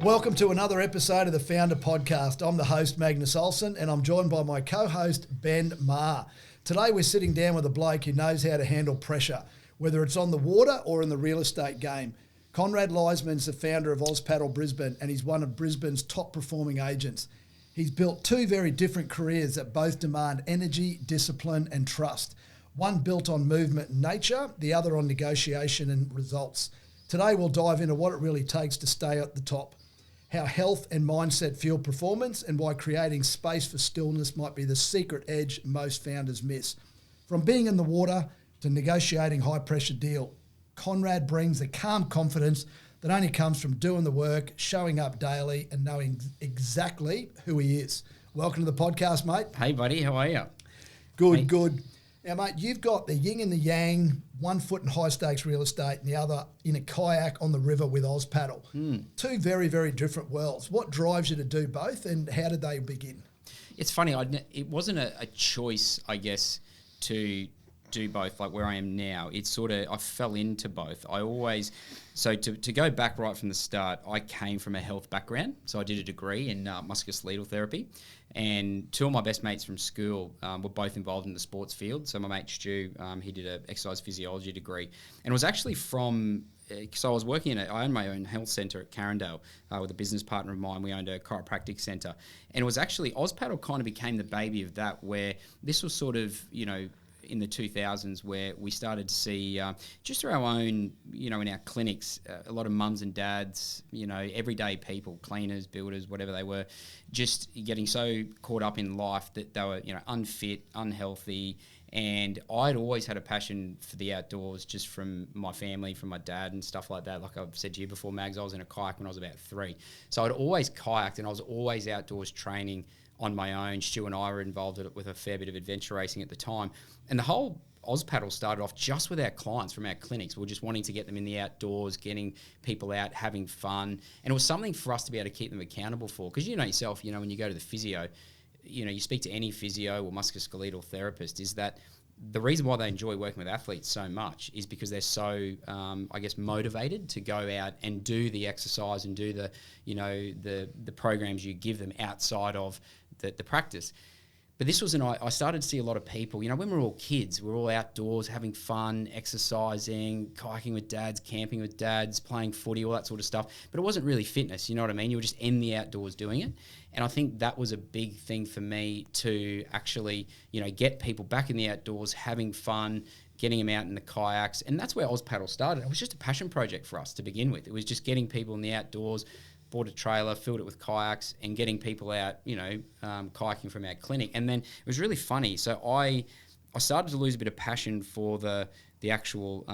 Welcome to another episode of the Founder Podcast. I'm the host, Magnus Olsen, and I'm joined by my co-host, Ben Maher. Today we're sitting down with a bloke who knows how to handle pressure, whether it's on the water or in the real estate game. Conrad Leisemann's the founder of Ozpaddle Brisbane, and he's one of Brisbane's top performing agents. He's built two very different careers that both demand energy, discipline and trust. One built on movement and nature, the other on negotiation and results. Today we'll dive into what it really takes to stay at the top, how health and mindset fuel performance, and why creating space for stillness might be the secret edge most founders miss. From being in the water to negotiating high-pressure deal, Conrad brings the calm confidence that only comes from doing the work, showing up daily, and knowing exactly who he is. Welcome to the podcast, mate. Hey, buddy. How are you? Good. Now, mate, you've got the yin and the yang, 1 foot in high-stakes real estate and the other in a kayak on the river with Ozpaddle. Two very, very different worlds. What drives you to do both, and how did they begin? It's funny. It wasn't a choice, I guess, to do both like where I am now. It's sort of, I fell into both. To go back right from the start, I came from a health background. So I did a degree in musculoskeletal therapy. And two of my best mates from school were both involved in the sports field. So my mate Stu, he did an exercise physiology degree, and it was actually from. So I was working I owned my own health centre at Carindale with a business partner of mine. We owned a chiropractic centre, and it was actually Ozpaddle kind of became the baby of that. Where this was sort of in the 2000s, where we started to see just through our own, in our clinics, a lot of mums and dads, everyday people, cleaners, builders, whatever they were, just getting so caught up in life that they were, unfit, unhealthy. And I'd always had a passion for the outdoors, just from my family, from my dad and stuff like that. Like I've said to you before, Mags, I was in a kayak when I was about 3. So I'd always kayaked, and I was always outdoors training on my own. Stu and I were involved with a fair bit of adventure racing at the time. And the whole Ozpaddle started off just with our clients from our clinics. We were just wanting to get them in the outdoors, getting people out, having fun. And it was something for us to be able to keep them accountable for. Because yourself, when you go to the physio, you speak to any physio or musculoskeletal therapist, is that the reason why they enjoy working with athletes so much is because they're so, motivated to go out and do the exercise and do the programs you give them outside of the practice. But this was I started to see a lot of people, when we were all kids, we were all outdoors having fun, exercising, kayaking with dads, camping with dads, playing footy, all that sort of stuff. But it wasn't really fitness, you know what I mean? You were just in the outdoors doing it. And I think that was a big thing for me to actually, get people back in the outdoors, having fun, getting them out in the kayaks. And that's where Ozpaddle started. It was just a passion project for us to begin with. It was just getting people in the outdoors, bought a trailer, filled it with kayaks, and getting people out, kayaking from our clinic. And then it was really funny. So I started to lose a bit of passion for the actual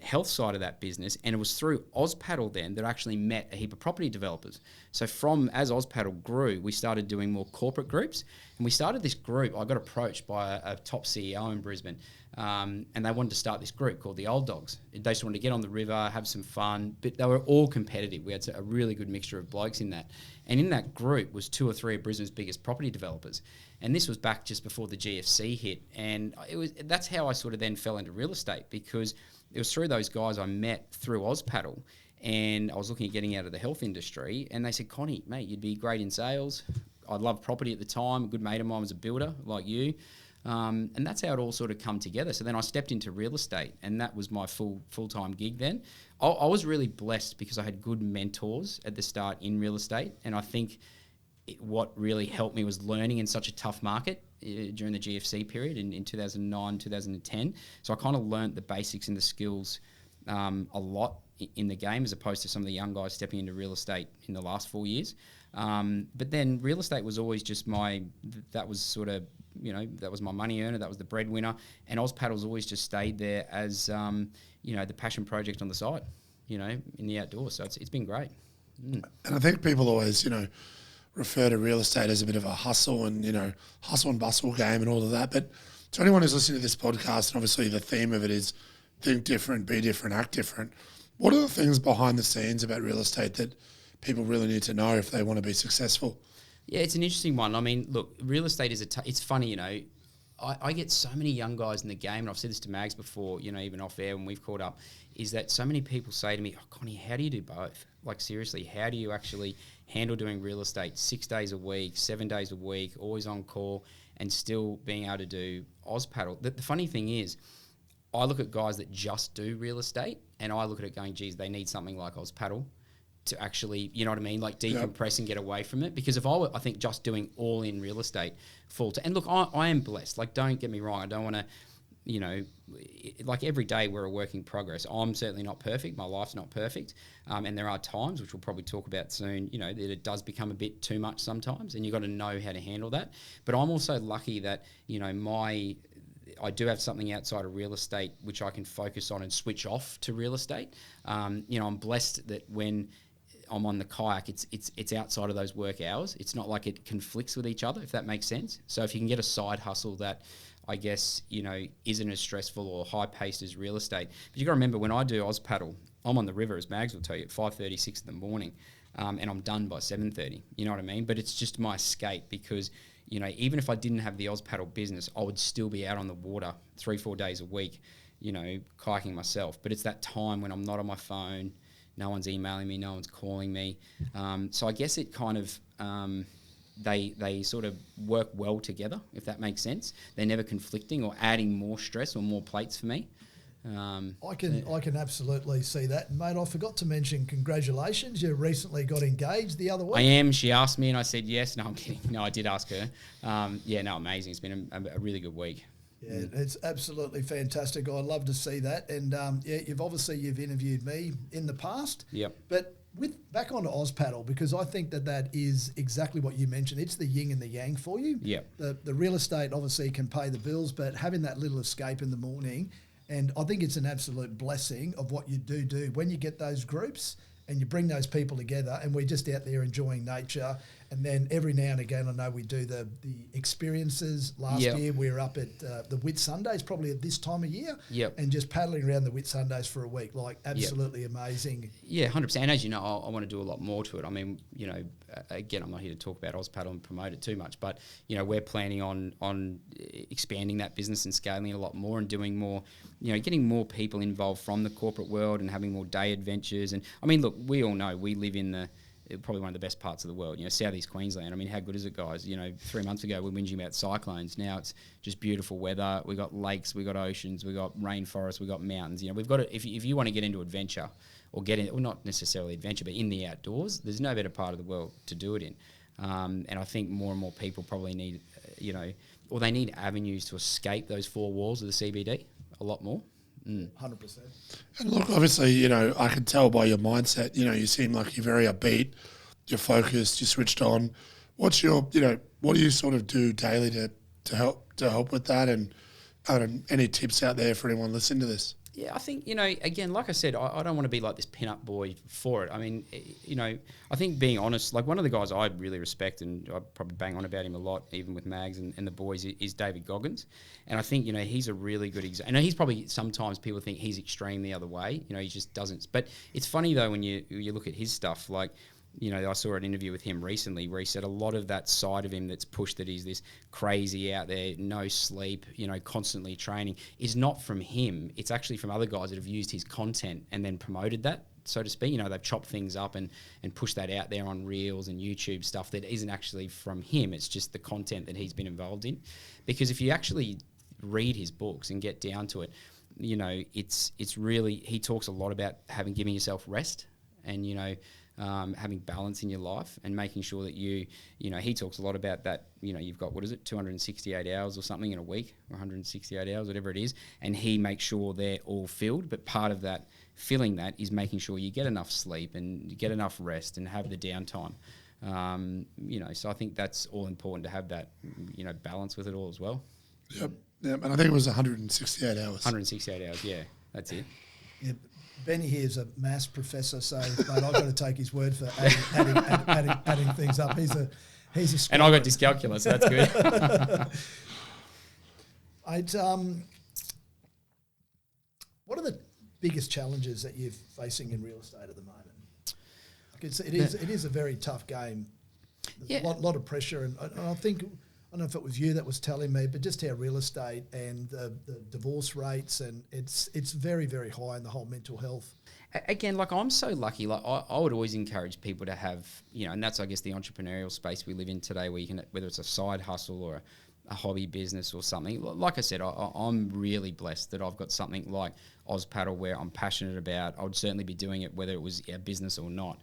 health side of that business, and it was through Ozpaddle then that I actually met a heap of property developers. So as Ozpaddle grew, we started doing more corporate groups, and we started this group. I got approached by a top CEO in Brisbane, and they wanted to start this group called the Old Dogs. They just wanted to get on the river, have some fun, but they were all competitive. We had a really good mixture of blokes in that. And in that group was 2 or 3 of Brisbane's biggest property developers. And this was back just before the GFC hit. And that's how I sort of then fell into real estate, because it was through those guys I met through Ozpaddle, and I was looking at getting out of the health industry, and they said, Connie, mate, you'd be great in sales. I loved property at the time. A good mate of mine was a builder like you. And that's how it all sort of come together. So then I stepped into real estate, and that was my full-time gig then. I was really blessed because I had good mentors at the start in real estate, and I think what really helped me was learning in such a tough market during the GFC period in 2009, 2010. So I kind of learnt the basics and the skills a lot in the game, as opposed to some of the young guys stepping into real estate in the last 4 years. But then real estate was always just that was sort of, that was my money earner, that was the breadwinner. And Ozpaddle's always just stayed there as, the passion project on the side, in the outdoors. So it's been great. And I think people always, refer to real estate as a bit of a hustle and bustle game and all of that. But to anyone who's listening to this podcast, and obviously the theme of it is think different, be different, act different. What are the things behind the scenes about real estate that people really need to know if they want to be successful? Yeah, it's an interesting one. I mean, look, real estate is it's funny, I get so many young guys in the game, and I've said this to Mags before, you know, even off air when we've caught up, is that so many people say to me, "Oh, Connie, how do you do both? Like, seriously, how do you actually handle doing real estate 6 days a week, 7 days a week, always on call, and still being able to do Ozpaddle?" The funny thing is, I look at guys that just do real estate, and I look at it going, geez, they need something like Ozpaddle to actually, you know what I mean, like decompress and get away from it. Because if I think just doing all in real estate and look, I am blessed. Like, don't get me wrong. I don't want to, you know, like every day we're a work in progress. I'm certainly not perfect. My life's not perfect. And there are times, which we'll probably talk about soon, you know, that it does become a bit too much sometimes, and you've got to know how to handle that. But I'm also lucky that, you know, I do have something outside of real estate which I can focus on and switch off to real estate. You know, I'm blessed that when I'm on the kayak, it's outside of those work hours. It's not like it conflicts with each other, if that makes sense. So if you can get a side hustle that, I guess, you know, isn't as stressful or high-paced as real estate. But you got to remember, when I do Ozpaddle, I'm on the river, as Mags will tell you, at 5:30, 6 in the morning, and I'm done by 7:30. You know what I mean? But it's just my escape because, you know, even if I didn't have the Ozpaddle business, I would still be out on the water 3-4 days a week, you know, kayaking myself. But it's that time when I'm not on my phone, no one's emailing me, no one's calling me. So I guess it kind of, they sort of work well together, if that makes sense. They're never conflicting or adding more stress or more plates for me. I can absolutely see that. Mate, I forgot to mention congratulations. You recently got engaged the other week. I am. She asked me and I said yes. No, I'm kidding. No, I did ask her. Yeah, no, amazing. It's been a really good week. Yeah, it's absolutely fantastic. I love to see that. And yeah, you've interviewed me in the past. Yep. But back onto Ozpaddle, because I think that is exactly what you mentioned. It's the yin and the yang for you. Yep. The real estate obviously can pay the bills, but having that little escape in the morning, and I think it's an absolute blessing of what you do when you get those groups and you bring those people together, and we're just out there enjoying nature. And then every now and again, I know we do the experiences. Last year we were up at the Whit Sundays, probably at this time of year, and just paddling around the Whit Sundays for a week, like absolutely amazing. Yeah, 100%. And as you know, I want to do a lot more to it. I mean, you know, again, I'm not here to talk about Ozpaddle and promote it too much, but, you know, we're planning on expanding that business and scaling it a lot more and doing more, you know, getting more people involved from the corporate world and having more day adventures. And, I mean, look, we all know we live in probably one of the best parts of the world, you know, Southeast Queensland. I mean, how good is it, guys? You know, 3 months ago we were whinging about cyclones. Now it's just beautiful weather. We got lakes, we got oceans, we got rainforests, we got mountains. You know, we've got to, if you want to get into adventure or well, not necessarily adventure, but in the outdoors, there's no better part of the world to do it in. And I think more and more people probably need, you know, or they need avenues to escape those four walls of the CBD a lot more. 100%. And look, obviously, you know, I can tell by your mindset, you know, you seem like you're very upbeat, you're focused, you're switched on. What's your, you know, what do you sort of do daily to help with that? And any tips out there for anyone listening to this? Yeah, I think, you know, again, like I said, I don't want to be like this pin-up boy for it. I mean, you know, I think being honest, like one of the guys I really respect, and I probably bang on about him a lot, even with Mags and the boys, is David Goggins. And I think, you know, he's a really good example. I know he's probably, sometimes people think he's extreme the other way. You know, he just doesn't. But it's funny, though, when you look at his stuff, like, you know, I saw an interview with him recently where he said a lot of that side of him that's pushed, that he's this crazy out there, no sleep, you know, constantly training, is not from him. It's actually from other guys that have used his content and then promoted that, so to speak. You know, they've chopped things up and pushed that out there on Reels and YouTube stuff that isn't actually from him. It's just the content that he's been involved in. Because if you actually read his books and get down to it, you know, it's really, he talks a lot about giving yourself rest and, you know, having balance in your life and making sure that you know, he talks a lot about that, you know, you've got, 268 hours or something in a week, or 168 hours, whatever it is, and he makes sure they're all filled. But part of that, filling that, is making sure you get enough sleep and you get enough rest and have the downtime. You know, so I think that's all important, to have that, you know, balance with it all as well. Yep. And I think it was 168 hours. 168 hours, yeah, that's it. Yeah. Benny here is a maths professor, so mate, I've got to take his word for adding things up. He's a and I got dyscalculia, so that's good. What are the biggest challenges that you're facing in real estate at the moment? Like it is a very tough game. There's a lot of pressure, and I don't know if it was you that was telling me, but just how real estate and the divorce rates, and it's very, very high in the whole mental health. Again, like I'm so lucky. Like I would always encourage people to have, and that's I guess the entrepreneurial space we live in today, where you can, whether it's a side hustle or a hobby business or something. Like I said, I'm really blessed that I've got something like Ozpaddle where I'm passionate about. I would certainly be doing it whether it was a business or not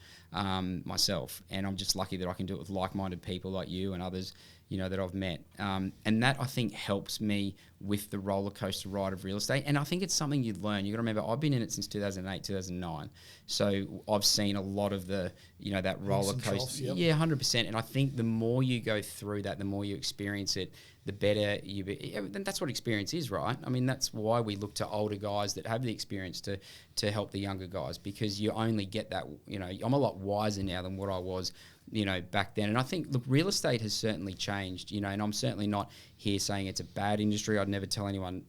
myself, and I'm just lucky that I can do it with like-minded people like you and others, that I've met. And that, I think, helps me with the roller coaster ride of real estate. And I think it's something you'd learn. You've got to remember, I've been in it since 2008, 2009. So I've seen a lot of the, that roller coaster. Yep. Yeah, 100%. And I think the more you go through that, the more you experience it, the better you be. And that's what experience is, right? I mean, that's why we look to older guys that have the experience to help the younger guys, because you only get that, I'm a lot wiser now than what I was, back then. And I think, look, real estate has certainly changed, and I'm certainly not here saying it's a bad industry. I'd never tell anyone,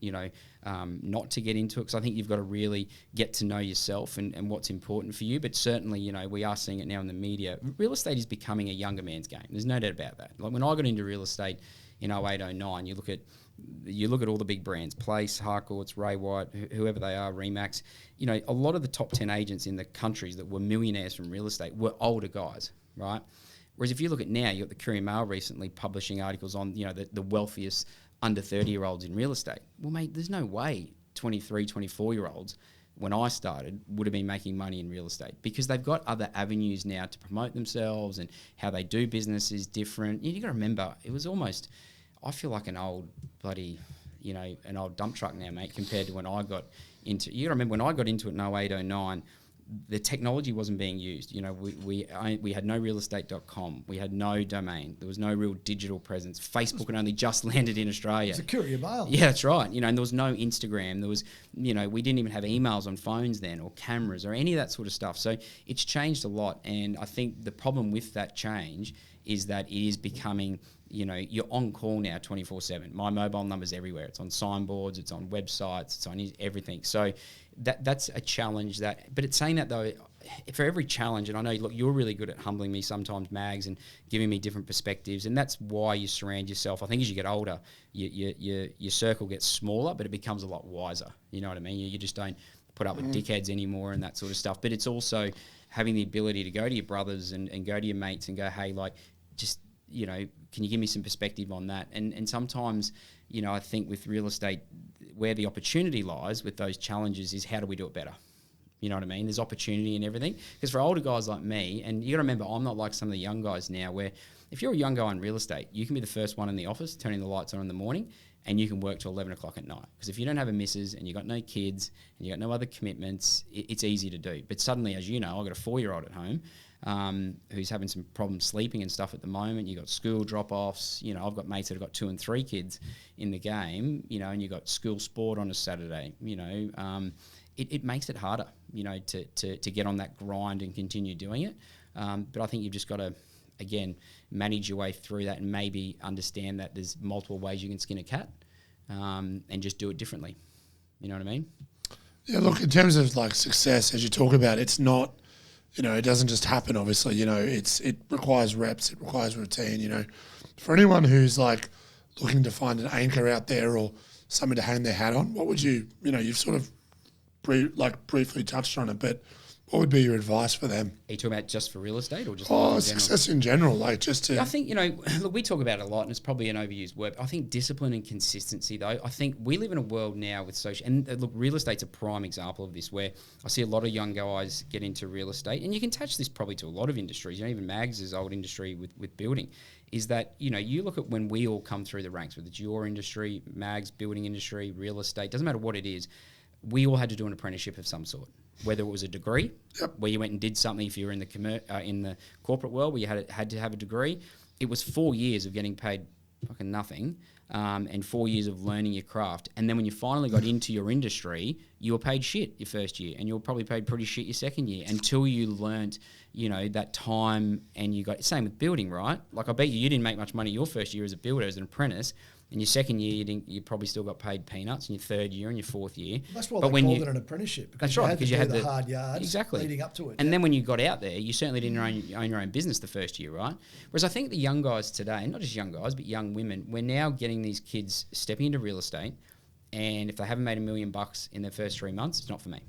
not to get into it, because I think you've got to really get to know yourself and what's important for you. But certainly, we are seeing it now in the media. Real estate is becoming a younger man's game. There's no doubt about that. Like when I got into real estate in 08, 09, you look at all the big brands, Place, Harcourts, Ray White, whoever they are, Remax, a lot of the top 10 agents in the countries that were millionaires from real estate were older guys, right? Whereas if you look at now, you've got the Courier Mail recently publishing articles on, the wealthiest under 30-year-olds in real estate. Well, mate, there's no way 23, 24-year-olds, when I started, would have been making money in real estate, because they've got other avenues now to promote themselves, and how they do business is different. You got to remember, it was almost, I feel like an old bloody, an old dump truck now, mate, compared to when I got into, you got to remember when I got into it in 08, 09, the technology wasn't being used. We had no realestate.com. We had no domain. There was no real digital presence. Facebook had only just landed in Australia. It's a Courier Mail. Yeah, that's right. And there was no Instagram. There was, we didn't even have emails on phones then, or cameras, or any of that sort of stuff. So it's changed a lot. And I think the problem with that change is that it is becoming, you're on call now 24/7. My mobile number's everywhere. It's on signboards, it's on websites, it's on everything. So that's a challenge but it's saying that though, for every challenge, and I know, look, you're really good at humbling me sometimes, Mags, and giving me different perspectives, and that's why you surround yourself. I think as you get older, your circle gets smaller, but it becomes a lot wiser. You know what I mean? You just don't put up with dickheads anymore and that sort of stuff. But it's also having the ability to go to your brothers and go to your mates and go, hey, like, just, can you give me some perspective on that? And sometimes, I think with real estate, where the opportunity lies with those challenges is how do we do it better? You know what I mean? There's opportunity in everything. Because for older guys like me, and you got to remember, I'm not like some of the young guys now, where if you're a young guy in real estate, you can be the first one in the office, turning the lights on in the morning, and you can work till 11 o'clock at night. Because if you don't have a missus and you got no kids and you got no other commitments, it's easy to do. But suddenly, as you know, I've got a 4-year-old at home who's having some problems sleeping and stuff at the moment. You got school drop-offs. I've got mates that have got 2 and 3 kids in the game. And you got school sport on a Saturday. It makes it harder. To get on that grind and continue doing it. But I think you've just got to, again, manage your way through that and maybe understand that there's multiple ways you can skin a cat, and just do it differently. You know what I mean? Yeah. Look, in terms of like success, as you talk about, it's not. It doesn't just happen, obviously, it requires reps, it requires routine, For anyone who's like looking to find an anchor out there or something to hang their hat on, what would you, you've sort of briefly touched on it, but what would be your advice for them? Are you talking about just for real estate or just success in general, like just to... I think, look, we talk about it a lot and it's probably an overused word. I think discipline and consistency, though, I think we live in a world now with social... And look, real estate's a prime example of this, where I see a lot of young guys get into real estate, and you can attach this probably to a lot of industries, even Mags' old industry with building, is that, you look at when we all come through the ranks, whether it's your industry, Mags, building industry, real estate, doesn't matter what it is, we all had to do an apprenticeship of some sort. Whether it was a degree, where you went and did something, if you were in the corporate world where you had to have a degree, it was 4 years of getting paid fucking nothing, and 4 years of learning your craft. And then when you finally got into your industry, you were paid shit your first year, and you were probably paid pretty shit your second year, until you learnt, that time. And you got, same with building, right? Like, I bet you didn't make much money your first year as a builder, as an apprentice, In your second year, you probably still got paid peanuts. In your third year and your fourth year. That's why they called it an apprenticeship. Because you had the hard yards leading up to it. And then when you got out there, you certainly didn't own your own business the first year, right? Whereas I think the young guys today, not just young guys, but young women, we're now getting these kids stepping into real estate, and if they haven't made $1 million in their first 3 months, it's not for me.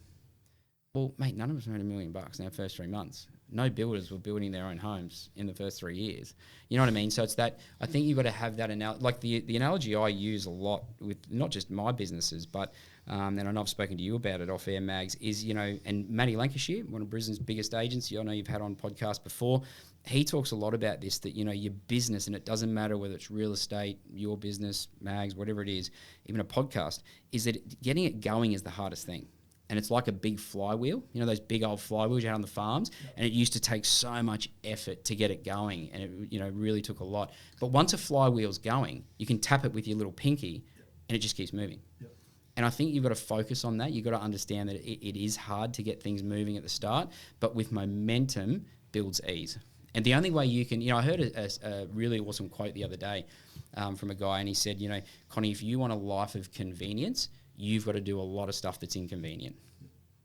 Well, mate, none of us made $1 million in our first 3 months. No builders were building their own homes in the first 3 years. You know what I mean? So it's that, I think you've got to have that like the analogy I use a lot with not just my businesses, but and I know I've spoken to you about it off air, Mags, is, and Matty Lancashire, one of Brisbane's biggest agents, I know you've had on podcast before, he talks a lot about this, that, your business, and it doesn't matter whether it's real estate, your business, Mags, whatever it is, even a podcast, is that getting it going is the hardest thing. And it's like a big flywheel, those big old flywheels you had on the farms. Yep. And it used to take so much effort to get it going. And it, really took a lot. But once a flywheel's going, you can tap it with your little pinky, and it just keeps moving. Yep. And I think you've got to focus on that. You've got to understand that it is hard to get things moving at the start, but with momentum builds ease. And the only way you can, I heard a really awesome quote the other day from a guy, and he said, Connie, if you want a life of convenience, you've got to do a lot of stuff that's inconvenient.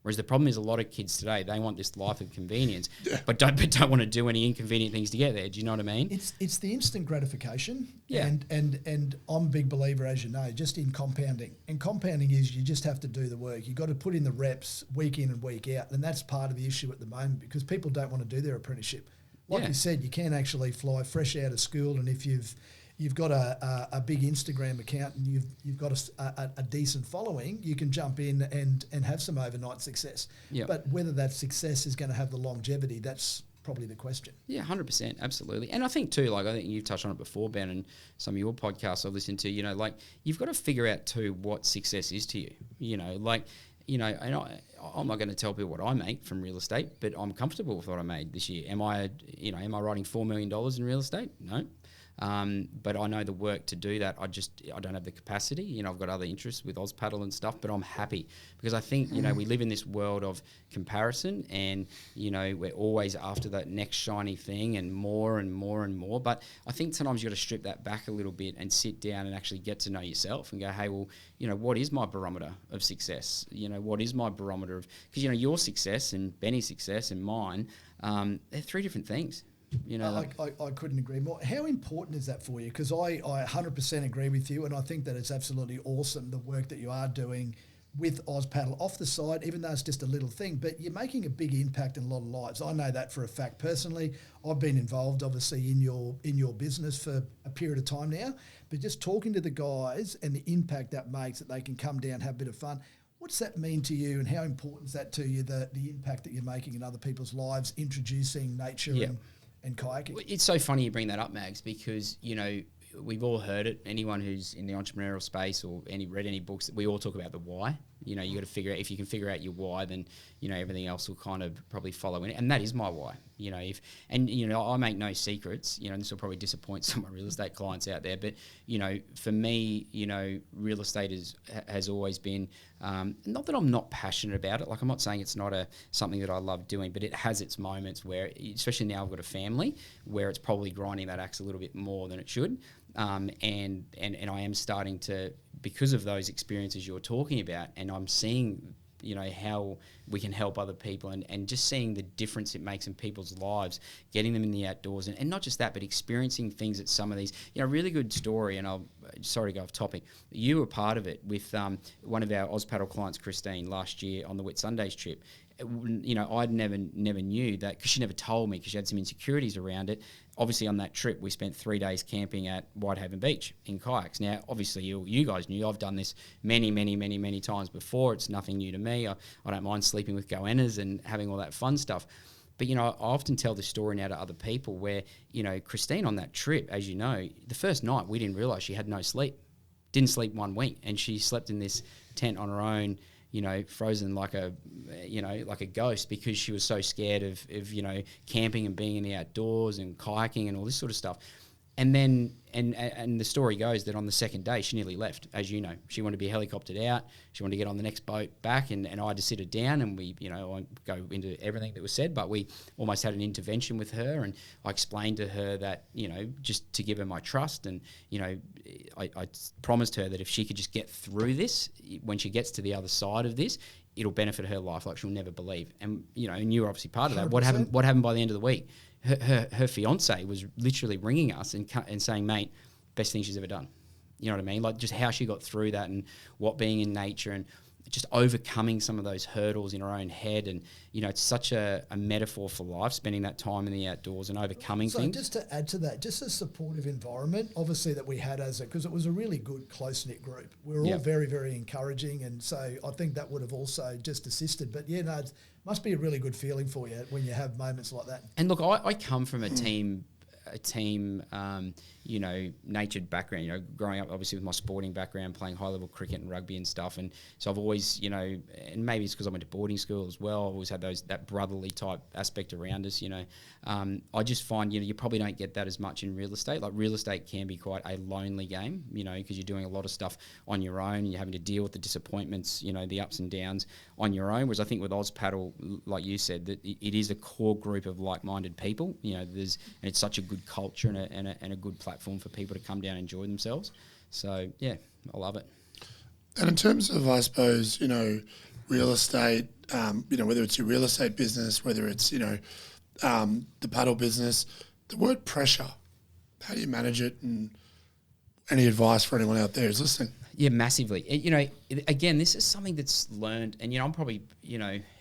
Whereas the problem is a lot of kids today, they want this life of convenience, but don't want to do any inconvenient things to get there. Do you know what I mean? It's the instant gratification. Yeah. And I'm a big believer, as you know, just in compounding. And compounding is you just have to do the work. You've got to put in the reps week in and week out. And that's part of the issue at the moment, because people don't want to do their apprenticeship. Like you said, you can actually fly fresh out of school, and if you've got a big Instagram account and you've got a decent following, you can jump in and have some overnight success. Yep. But whether that success is going to have the longevity, that's probably the question. Yeah, 100%, absolutely. And I think too, I think you've touched on it before, Ben, and some of your podcasts I've listened to, you've got to figure out too what success is to you. And I'm not going to tell people what I make from real estate, but I'm comfortable with what I made this year. Am I writing $4 million in real estate? No. But I know the work to do that. I don't have the capacity. I've got other interests with Ozpaddle and stuff, but I'm happy because I think, we live in this world of comparison, and, we're always after that next shiny thing and more and more and more. But I think sometimes you've got to strip that back a little bit and sit down and actually get to know yourself and go, hey, well, what is my barometer of success? What is my barometer of, because, your success and Benny's success and mine, they're three different things. I couldn't agree more. How important is that for you? Because I 100% agree with you, and I think that it's absolutely awesome, the work that you are doing with Ozpaddle off the side, even though it's just a little thing, but you're making a big impact in a lot of lives. I know that for a fact personally. I've been involved, obviously, in your business for a period of time now, but just talking to the guys and the impact that makes, that they can come down, have a bit of fun. What's that mean to you, and how important is that to you, the impact that you're making in other people's lives, introducing nature and kayaking? It's so funny you bring that up, Mags, because, we've all heard it. Anyone who's in the entrepreneurial space or read any books, we all talk about the why. You got to figure out, if you can figure out your why, then, everything else will kind of probably follow in it. And that is my why, I make no secrets, and this will probably disappoint some of my real estate clients out there. But, for me, real estate has always been, not that I'm not passionate about it. Like, I'm not saying it's not something that I love doing, but it has its moments where, especially now I've got a family, where it's probably grinding that axe a little bit more than it should. And I am starting to, because of those experiences you're talking about, and I'm seeing, how we can help other people, and just seeing the difference it makes in people's lives, getting them in the outdoors, and not just that, but experiencing things at some of these, really good story. And sorry to go off topic. You were part of it with one of our Ozpaddle clients, Christine, last year on the Whitsundays trip. I'd never knew that, because she never told me, because she had some insecurities around it. Obviously, on that trip, we spent 3 days camping at Whitehaven Beach in kayaks. Now, obviously, you guys knew I've done this many, many, many, many times before. It's nothing new to me. I don't mind sleeping with goannas and having all that fun stuff. But, I often tell this story now to other people where, Christine on that trip, as you know, the first night we didn't realise she had no sleep. Didn't sleep 1 week. And she slept in this tent on her own, frozen like a ghost, because she was so scared of camping and being in the outdoors and kayaking and all this sort of stuff. And then, and the story goes that on the second day, she nearly left, as you know. She wanted to be helicoptered out. She wanted to get on the next boat back, and I had to sit her down, and we, I won't go into everything that was said, but we almost had an intervention with her, and I explained to her that, just to give her my trust, and, I promised her that if she could just get through this, when she gets to the other side of this, it'll benefit her life like she'll never believe. And, and you were obviously part of that. 100%. What happened by the end of the week? Her fiance was literally ringing us and saying, mate, best thing she's ever done. You know what I mean? Like just how she got through that and what being in nature and just overcoming some of those hurdles in her own head. And, it's such a metaphor for life, spending that time in the outdoors and overcoming things. So just to add to that, just a supportive environment, obviously, that we had because it was a really good, close-knit group. We were all very, very encouraging. And so I think that would have also just assisted. But, it must be a really good feeling for you when you have moments like that. And look, I come from a team, natured background, growing up obviously with my sporting background, playing high level cricket and rugby and stuff. And so I've always, and maybe it's because I went to boarding school as well. I've always had that brotherly type aspect around us, I just find, you probably don't get that as much in real estate. Like real estate can be quite a lonely game, because you're doing a lot of stuff on your own and you're having to deal with the disappointments, the ups and downs on your own. Whereas I think with Oz Paddle, like you said, that it is a core group of like-minded people, and it's such a good culture and a good platform for people to come down and enjoy themselves. So, yeah, I love it. And in terms of, I suppose, real estate, whether it's your real estate business, whether it's, the paddle business, the word pressure, how do you manage it, and any advice for anyone out there who's listening? Yeah, massively. Again, this is something that's learned, and, I'm probably,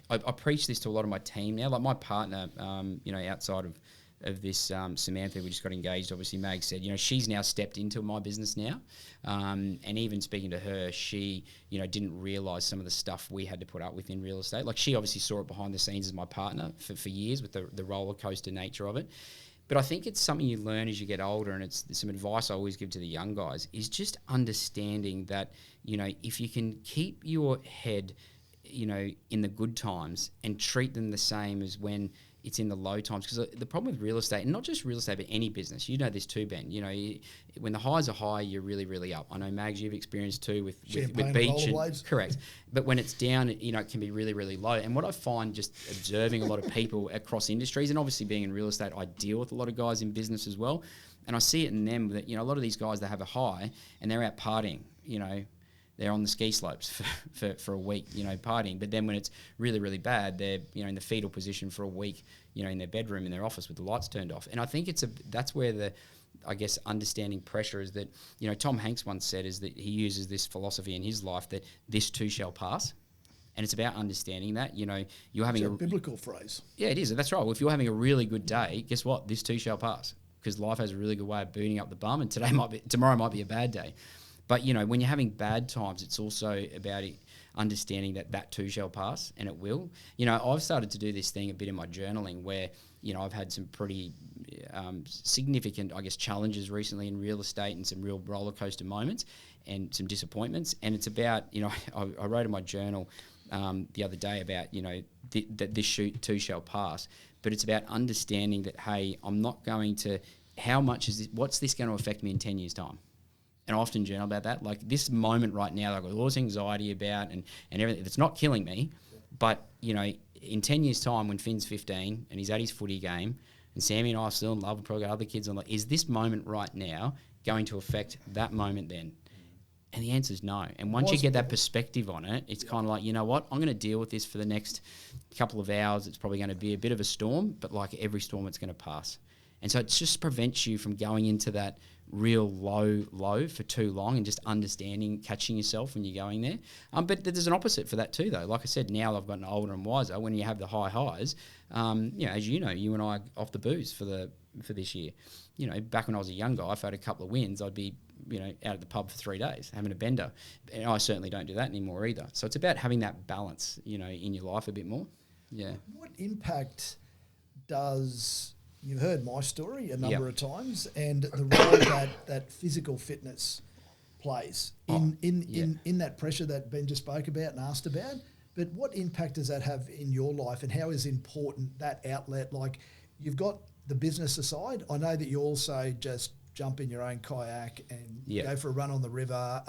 I preach this to a lot of my team now. Like my partner, outside of this, Samantha, we just got engaged, obviously Mag said, she's now stepped into my business now. And even speaking to her, she, didn't realise some of the stuff we had to put up with in real estate. Like she obviously saw it behind the scenes as my partner for years with the roller coaster nature of it. But I think it's something you learn as you get older, and it's some advice I always give to the young guys, is just understanding that, if you can keep your head, in the good times and treat them the same as when it's in the low times. Because the problem with real estate, and not just real estate, but any business, this too, Ben, when the highs are high, you're really, really up. I know, Mags, you've experienced too with beach. And, correct. But when it's down, it can be really, really low. And what I find just observing a lot of people across industries, and obviously being in real estate, I deal with a lot of guys in business as well. And I see it in them that, a lot of these guys, they have a high and they're out partying, they're on the ski slopes for a week, partying. But then when it's really, really bad, they're, in the fetal position for a week, in their bedroom, in their office with the lights turned off. And I think that's where understanding pressure is that, Tom Hanks once said is that he uses this philosophy in his life that this too shall pass. And it's about understanding that, you're having a biblical phrase. Yeah, it is. That's right. Well, if you're having a really good day, guess what? This too shall pass, because life has a really good way of booting up the bum, and tomorrow might be a bad day. But, when you're having bad times, it's also about understanding that too shall pass, and it will. I've started to do this thing a bit in my journaling where, I've had some pretty significant, challenges recently in real estate and some real roller coaster moments and some disappointments. And it's about, I wrote in my journal the other day about, that this too shall pass. But it's about understanding that, hey, I'm not going to, what's this going to affect me in 10 years' time? And I often journal about that. Like this moment right now, I've got all this anxiety about and everything. It's not killing me, but, in 10 years' time when Finn's 15 and he's at his footy game and Sammy and I are still in love, we've probably got other kids on, like, is this moment right now going to affect that moment then? And the answer is no. And once you get that perspective on it, it's kind of like, you know what, I'm going to deal with this for the next couple of hours. It's probably going to be a bit of a storm, but like every storm, it's going to pass. And so it just prevents you from going into that real low for too long and just catching yourself when you're going there. But there's an opposite for that too, though. Like I said, now I've gotten older and wiser. When you have the high highs, as you know, you and I are off the booze for this year. Back when I was a young guy, if I had a couple of wins, I'd be, out at the pub for 3 days having a bender. And I certainly don't do that anymore either. So it's about having that balance, in your life a bit more. Yeah. What impact does... You've heard my story a number of times, and the role that physical fitness plays in that pressure that Ben just spoke about and asked about. But what impact does that have in your life, and how is important that outlet? Like, you've got the business aside. I know that you also just jump in your own kayak and Yeah. go for a run on the river.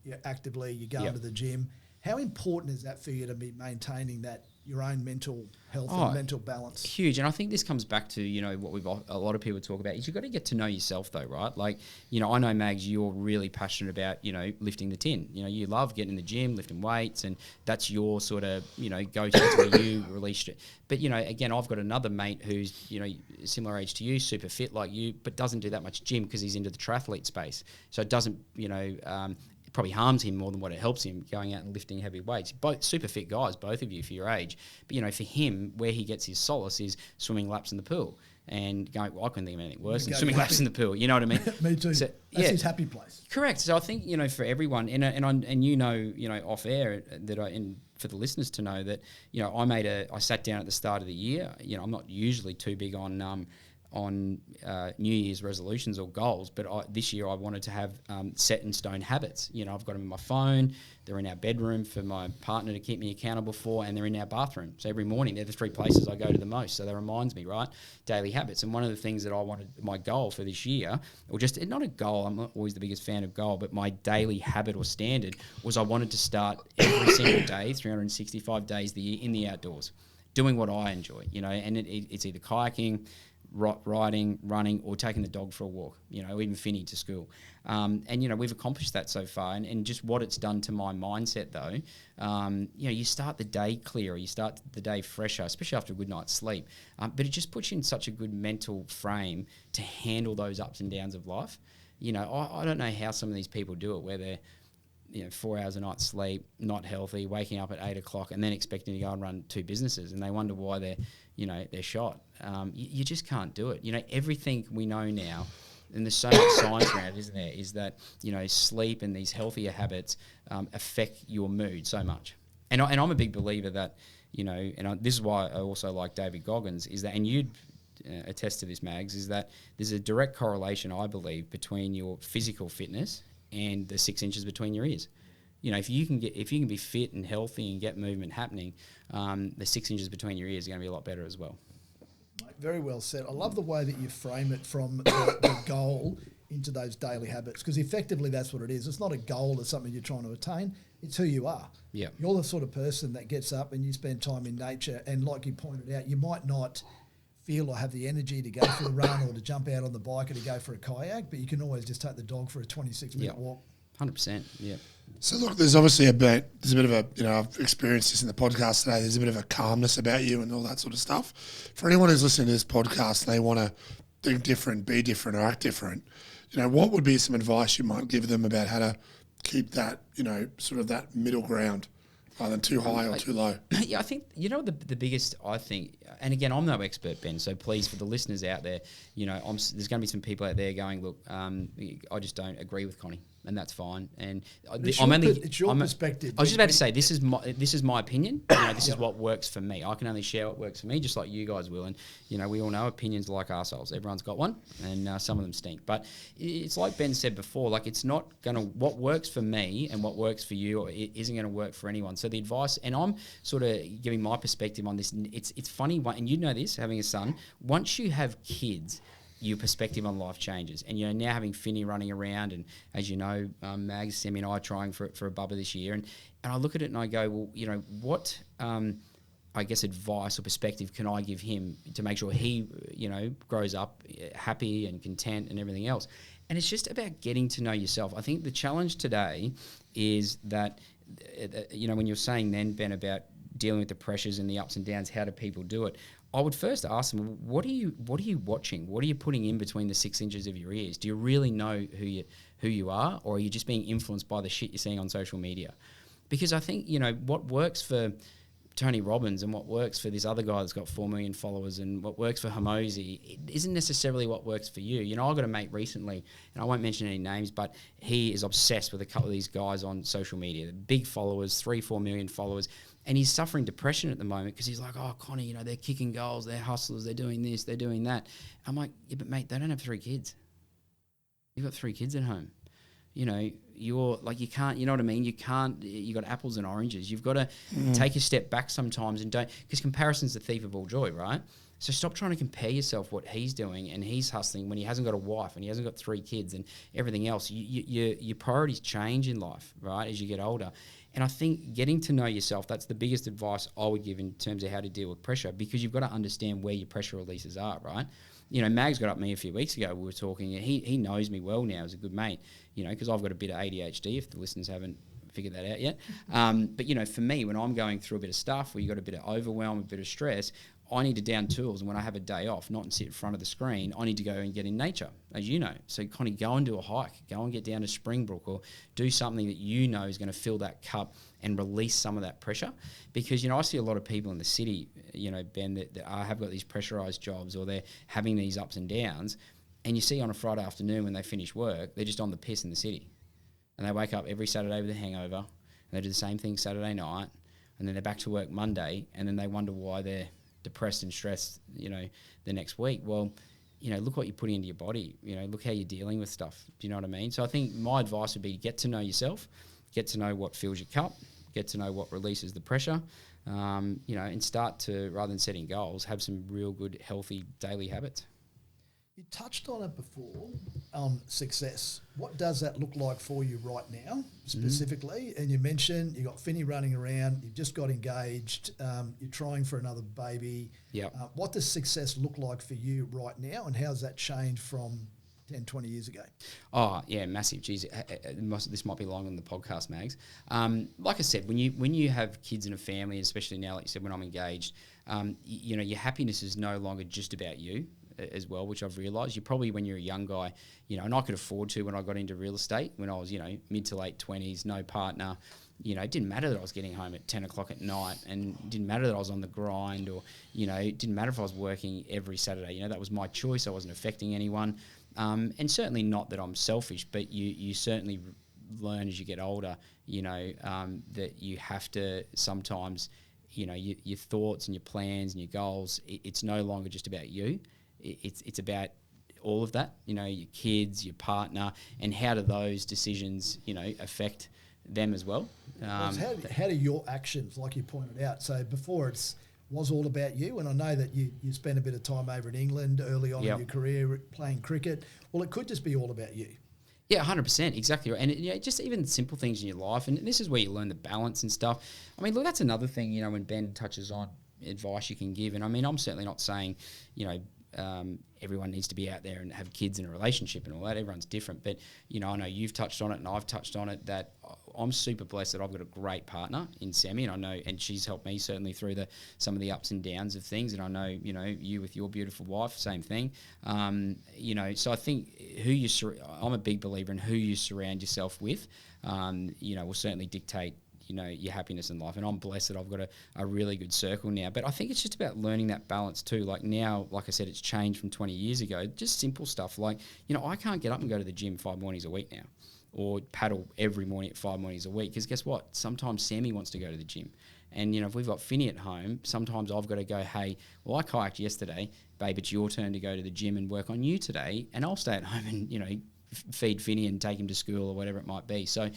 You go Yep. into the gym. How important is that for you to be maintaining that your own mental health Oh, and mental balance? Huge. And I think this comes back to, what a lot of people talk about is you've got to get to know yourself though, right? Like, I know, Mags, you're really passionate about, lifting the tin. You love getting in the gym, lifting weights, and that's your sort of, go-to. That's where you release it. But, again, I've got another mate who's, similar age to you, super fit like you, but doesn't do that much gym because he's into the triathlete space. So it doesn't, it probably harms him more than what it helps him going out and lifting heavy weights. Both super fit guys, both of you for your age. But, for him, where he gets his solace is swimming laps in the pool and going, I couldn't think of anything worse than swimming laps in the pool. You know what I mean? Me too. So, that's his happy place. Correct. So I think, for everyone, and off air that for the listeners to know that, I sat down at the start of the year. I'm not usually too big on New Year's resolutions or goals, but this year I wanted to have set in stone habits. I've got them in my phone, they're in our bedroom for my partner to keep me accountable for, and they're in our bathroom. So every morning, they're the 3 places I go to the most. So that reminds me, right? Daily habits. And one of the things that I wanted, my goal for this year, or just not a goal, I'm not always the biggest fan of goal, but my daily habit or standard was I wanted to start every single day, 365 days the year in the outdoors, doing what I enjoy, and it's either kayaking, riding, running, or taking the dog for a walk, even Finney to school. And we've accomplished that so far. And just what it's done to my mindset, though, you start the day clearer, you start the day fresher, especially after a good night's sleep. But it just puts you in such a good mental frame to handle those ups and downs of life. I don't know how some of these people do it, where they're 4 hours a night sleep, not healthy, waking up at 8 o'clock and then expecting to go and run 2 businesses, and they wonder why they're shot. You just can't do it. Everything we know now, and there's so much science around it, isn't there, is that, sleep and these healthier habits affect your mood so much. And I'm a big believer that, this is why I also like David Goggins, is that, and you'd attest to this, Mags, is that there's a direct correlation, I believe, between your physical fitness and the 6 inches between your ears. If you can be fit and healthy and get movement happening, the 6 inches between your ears are going to be a lot better as well. Very well said. I love the way that you frame it from the goal into those daily habits, because effectively that's what it is. It's not a goal, it's something you're trying to attain. It's who you are. Yeah. You're the sort of person that gets up and you spend time in nature, and like you pointed out, you might not feel or have the energy to go for a run or to jump out on the bike or to go for a kayak, but you can always just take the dog for a 26-minute walk. 100%, yeah. So look, there's obviously a bit of a, I've experienced this in the podcast today, there's a bit of a calmness about you and all that sort of stuff. For anyone who's listening to this podcast and they want to think different, be different or act different, what would be some advice you might give them about how to keep that, sort of that middle ground rather than too high or too low? Yeah, I think, the biggest, I think, and again, I'm no expert, Ben, so please, for the listeners out there, there's going to be some people out there going, look, I just don't agree with Connie. And that's fine. And it's your perspective. I was just about to say, this is my opinion. This is what works for me. I can only share what works for me, just like you guys will. And we all know opinions are like arseholes. Everyone's got one, and some of them stink. But it's like Ben said before. Like, it's not gonna, what works for me and what works for you isn't going to work for anyone. So the advice, and I'm sort of giving my perspective on this. It's funny, and you know this, having a son. Once you have kids, your perspective on life changes. And, now having Finney running around, and as you know, Mags, Sammy and I are trying for a bubba this year. And I look at it and I go, well, what, I guess, advice or perspective can I give him to make sure he, grows up happy and content and everything else? And it's just about getting to know yourself. I think the challenge today is that, when you're saying then, Ben, about dealing with the pressures and the ups and downs, how do people do it? I would first ask them, what are you watching? What are you putting in between the 6 inches of your ears? Do you really know who you are, or are you just being influenced by the shit you're seeing on social media? Because I think, what works for Tony Robbins and what works for this other guy that's got 4 million followers and what works for Hamosi, it isn't necessarily what works for you. I got a mate recently, and I won't mention any names, but he is obsessed with a couple of these guys on social media, big followers, 3-4 million followers. And he's suffering depression at the moment because he's like, oh, Connie, they're kicking goals, they're hustlers, they're doing this, they're doing that. I'm like, yeah, but mate, they don't have 3 kids. You've got 3 kids at home. You're like, you can't, you know what I mean? You got apples and oranges. You've got to take a step back sometimes and don't, because comparison's the thief of all joy, right? So stop trying to compare yourself what he's doing and he's hustling when he hasn't got a wife and he hasn't got 3 kids and everything else. Your priorities change in life, right, as you get older. And I think getting to know yourself, that's the biggest advice I would give in terms of how to deal with pressure, because you've got to understand where your pressure releases are, right? You know, Mags got up to me a few weeks ago. We were talking, and he knows me well now as a good mate, you know, because I've got a bit of ADHD, if the listeners haven't figured that out yet. But, you know, for me, when I'm going through a bit of stuff where you've got a bit of overwhelm, a bit of stress, I need to down tools. And when I have a day off, not sit in front of the screen, I need to go and get in nature, as you know. So kind of go and do a hike, go and get down to Springbrook, or do something that you know is going to fill that cup and release some of that pressure. Because, you know, I see a lot of people in the city, you know, Ben, that have got these pressurised jobs, or they're having these ups and downs. And you see on a Friday afternoon when they finish work, they're just on the piss in the city. And they wake up every Saturday with a hangover, and they do the same thing Saturday night, and then they're back to work Monday, and then they wonder why they're depressed and stressed, you know, the next week. Well, you know, look what you're putting into your body. You know, look how you're dealing with stuff. Do you know what I mean? So I think my advice would be to get to know yourself, get to know what fills your cup, get to know what releases the pressure, you know, and start to, rather than setting goals, have some real good, healthy daily habits. You touched on it before, success. What does that look like for you right now, specifically? And you mentioned you got Finney running around, you've just got engaged, you're trying for another baby. Yep. What does success look like for you right now, and how's that changed from 10, 20 years ago? Oh, yeah, massive. Geez, this might be long on the podcast, Mags. Like I said, when you have kids and a family, especially now, like you said, when I'm engaged, you know, your happiness is no longer just about you as well, which I've realised. You probably, when you're a young guy, you know, and I could afford to when I got into real estate, when I was, you know, mid to late 20s, no partner, you know, it didn't matter that I was getting home at 10 o'clock at night, and it didn't matter that I was on the grind, or, you know, it didn't matter if I was working every Saturday. You know, that was my choice. I wasn't affecting anyone. And certainly not that I'm selfish, but you certainly learn as you get older, you know, that you have to sometimes, you know, your thoughts and your plans and your goals, it's no longer just about you. It's about all of that, you know, your kids, your partner, and how do those decisions, you know, affect them as well. How do your actions, like you pointed out, so before was all about you, and I know that you spent a bit of time over in England early on in your career playing cricket. Well, it could just be all about you. Yeah, 100%, exactly right. And you know, just even simple things in your life, and this is where you learn the balance and stuff. I mean, look, that's another thing, you know, when Ben touches on advice you can give, and I mean, I'm certainly not saying, you know, everyone needs to be out there and have kids in a relationship and all that. Everyone's different. But, you know, I know you've touched on it and I've touched on it, that I'm super blessed that I've got a great partner in Sammy, and I know, and she's helped me certainly through some of the ups and downs of things. And I know, you know, you with your beautiful wife, same thing. You know, so I think I'm a big believer in who you surround yourself with, you know, will certainly dictate, you know, your happiness in life. And I'm blessed that I've got a really good circle now. But I think it's just about learning that balance too. Like now, like I said, it's changed from 20 years ago. Just simple stuff like, you know, I can't get up and go to the gym 5 mornings a week now, or paddle every morning at 5 mornings a week. Because guess what? Sometimes Sammy wants to go to the gym. And, you know, if we've got Finney at home, sometimes I've got to go, hey, well, I kayaked yesterday. Babe, it's your turn to go to the gym and work on you today. And I'll stay at home and, you know, feed Finney and take him to school or whatever it might be. So,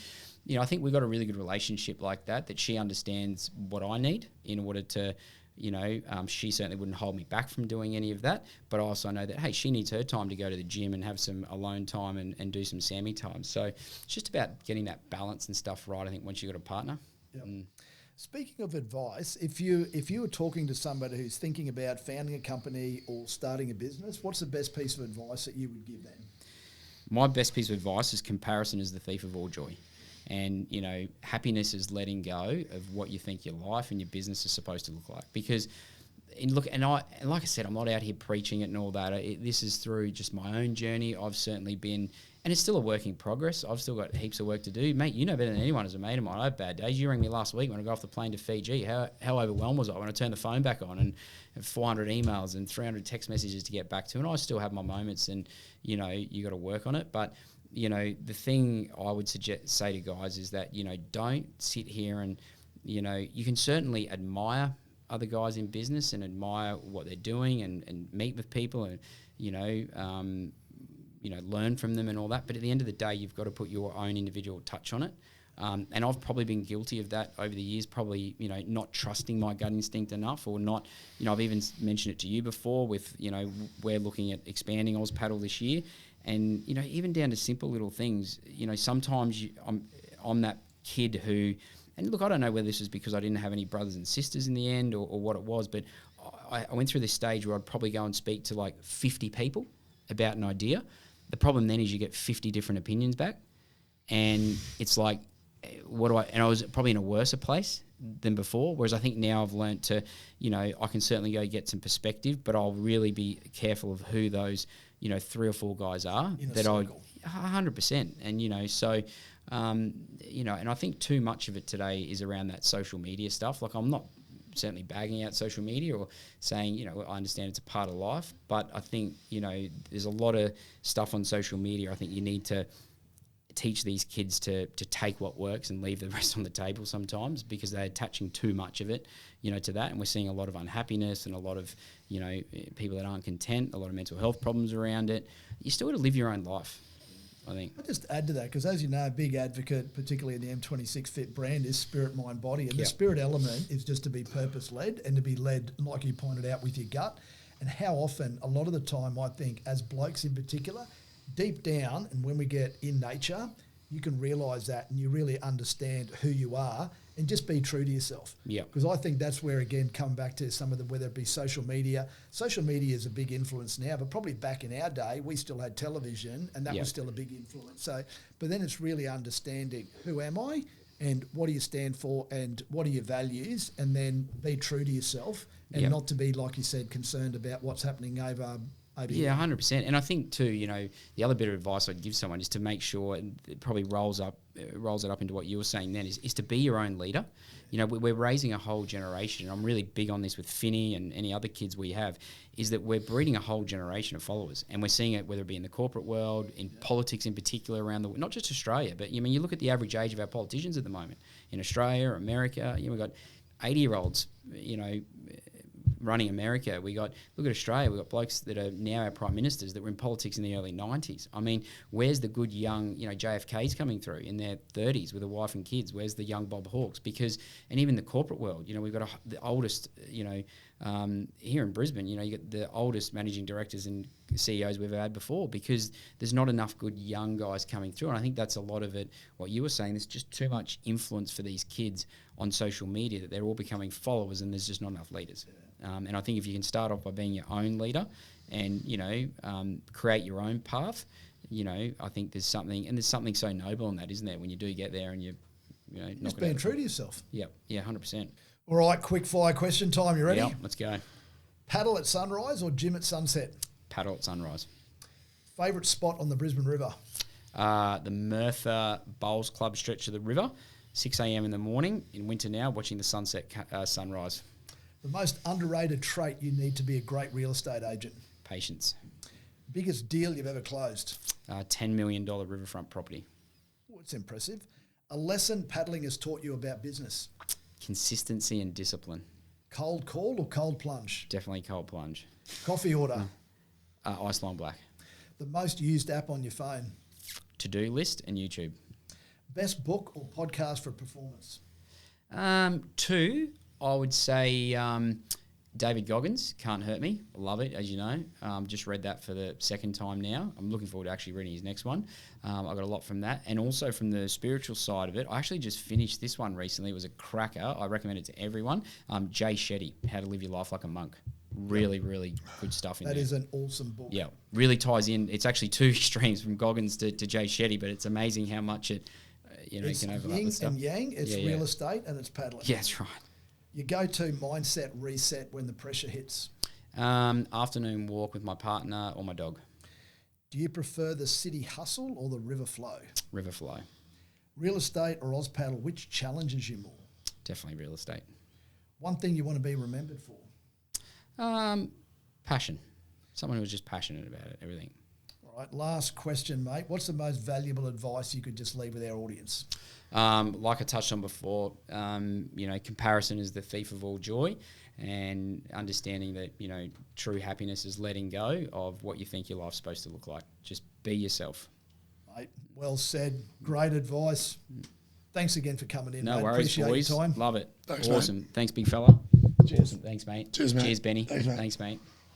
you know, I think we've got a really good relationship like that she understands what I need in order to, you know, she certainly wouldn't hold me back from doing any of that. But I also know that, hey, she needs her time to go to the gym and have some alone time and do some Sammy time. So it's just about getting that balance and stuff right, I think, once you've got a partner. Yep. Speaking of advice, if you were talking to somebody who's thinking about founding a company or starting a business, what's the best piece of advice that you would give them? My best piece of advice is comparison is the thief of all joy. And, you know, happiness is letting go of what you think your life and your business is supposed to look like. Because, like I said, I'm not out here preaching it and all that. This is through just my own journey. I've certainly been, and it's still a work in progress. I've still got heaps of work to do. Mate, you know better than anyone as a mate of mine. I have bad days. You rang me last week when I got off the plane to Fiji. How overwhelmed was I when I turned the phone back on and 400 emails and 300 text messages to get back to? And I still have my moments, and, you know, you got to work on it. But, you know, the thing I would say to guys is that, you know, don't sit here and, you know, you can certainly admire other guys in business and admire what they're doing and meet with people and, you know, learn from them and all that. But at the end of the day, you've got to put your own individual touch on it. And I've probably been guilty of that over the years, probably, not trusting my gut instinct enough, or not, I've even mentioned it to you before with, we're looking at expanding Oz Paddle this year. And, even down to simple little things, sometimes I'm that kid who, and look, I don't know whether this is because I didn't have any brothers and sisters in the end or what it was, but I went through this stage where I'd probably go and speak to like 50 people about an idea. The problem then is you get 50 different opinions back. And it's like, and I was probably in a worse place than before, whereas I think now I've learnt to, I can certainly go get some perspective, but I'll really be careful of who those, 3 or 4 guys are. That I 100%. And, so, and I think too much of it today is around that social media stuff. Like, I'm not certainly bagging out social media or saying, I understand it's a part of life, but I think, there's a lot of stuff on social media. I think you need to teach these kids to take what works and leave the rest on the table sometimes, because they're attaching too much of it, to that. And we're seeing a lot of unhappiness and a lot of, people that aren't content, a lot of mental health problems around it. You still got to live your own life, I think. I'll just add to that, because as you know, a big advocate, particularly in the M26 Fit brand, is spirit, mind, body. And the spirit element is just to be purpose-led and to be led, like you pointed out, with your gut. And how often, a lot of the time, I think, as blokes in particular, deep down, and when we get in nature, you can realise that and you really understand who you are, and just be true to yourself. Yeah. Because I think that's where, again, coming back to some of the, whether it be social media is a big influence now, but probably back in our day, we still had television, and that was still a big influence. So, but then it's really understanding, who am I and what do you stand for and what are your values, and then be true to yourself and not to be, like you said, concerned about what's happening over yeah, 100%. And I think too, the other bit of advice I'd give someone is to make sure, and it probably rolls it up into what you were saying then, is to be your own leader. We're raising a whole generation. I'm really big on this with Finney and any other kids we have, is that we're breeding a whole generation of followers. And we're seeing it, whether it be in the corporate world, in politics in particular, around not just Australia, but you look at the average age of our politicians at the moment in Australia, America. We've got 80-year-olds, running America. Look at Australia, we've got blokes that are now our prime ministers that were in politics in the early 90s. I mean, where's the good young, JFK's coming through in their 30s with a wife and kids? Where's the young Bob Hawkes? And even the corporate world, we've got the oldest, here in Brisbane, you get the oldest managing directors and CEOs we've had before, because there's not enough good young guys coming through. And I think that's a lot of it, what you were saying, there's just too much influence for these kids on social media, that they're all becoming followers and there's just not enough leaders. And I think if you can start off by being your own leader and, create your own path, I think there's something so noble in that, isn't there, when you do get there and just being true to yourself. Yeah, 100%. All right, quick fire question time. You ready? Yeah, let's go. Paddle at sunrise or gym at sunset? Paddle at sunrise. Favourite spot on the Brisbane River? The Merthyr Bowls Club stretch of the river, 6 a.m. in the morning, in winter now, watching the sunset sunrise. The most underrated trait you need to be a great real estate agent? Patience. Biggest deal you've ever closed? $10 million riverfront property. Oh, it's impressive. A lesson paddling has taught you about business? Consistency and discipline. Cold call or cold plunge? Definitely cold plunge. Coffee order? Iceland Black. The most used app on your phone? To-do list and YouTube. Best book or podcast for performance? 2, I would say David Goggins, Can't Hurt Me. Love it, as you know. Just read that for the second time now. I'm looking forward to actually reading his next one. I got a lot from that. And also from the spiritual side of it, I actually just finished this one recently. It was a cracker. I recommend it to everyone. Jay Shetty, How to Live Your Life Like a Monk. Really, really good stuff in there. That is an awesome book. Yeah, really ties in. It's actually 2 extremes from Goggins to Jay Shetty, but it's amazing how much it it's can overlap yin with stuff. and yang. It's real estate and it's paddling. Yeah, that's right. Your go-to mindset reset when the pressure hits? Afternoon walk with my partner or my dog. Do you prefer the city hustle or the river flow? River flow. Real estate or Oz Paddle, which challenges you more? Definitely real estate. One thing you want to be remembered for? Passion. Someone who's just passionate about it, everything. All right, last question, mate. What's the most valuable advice you could just leave with our audience? Like I touched on before, comparison is the thief of all joy, and understanding that, true happiness is letting go of what you think your life's supposed to look like. Just be yourself. Mate, well said. Great advice. Thanks again for coming in. No mate. worries, Appreciate boys. your time. Love it. Thanks, awesome. Thanks, big fella. Cheers. Awesome. Thanks, mate. Cheers, mate. Cheers, Benny. Thanks, mate. Thanks, mate.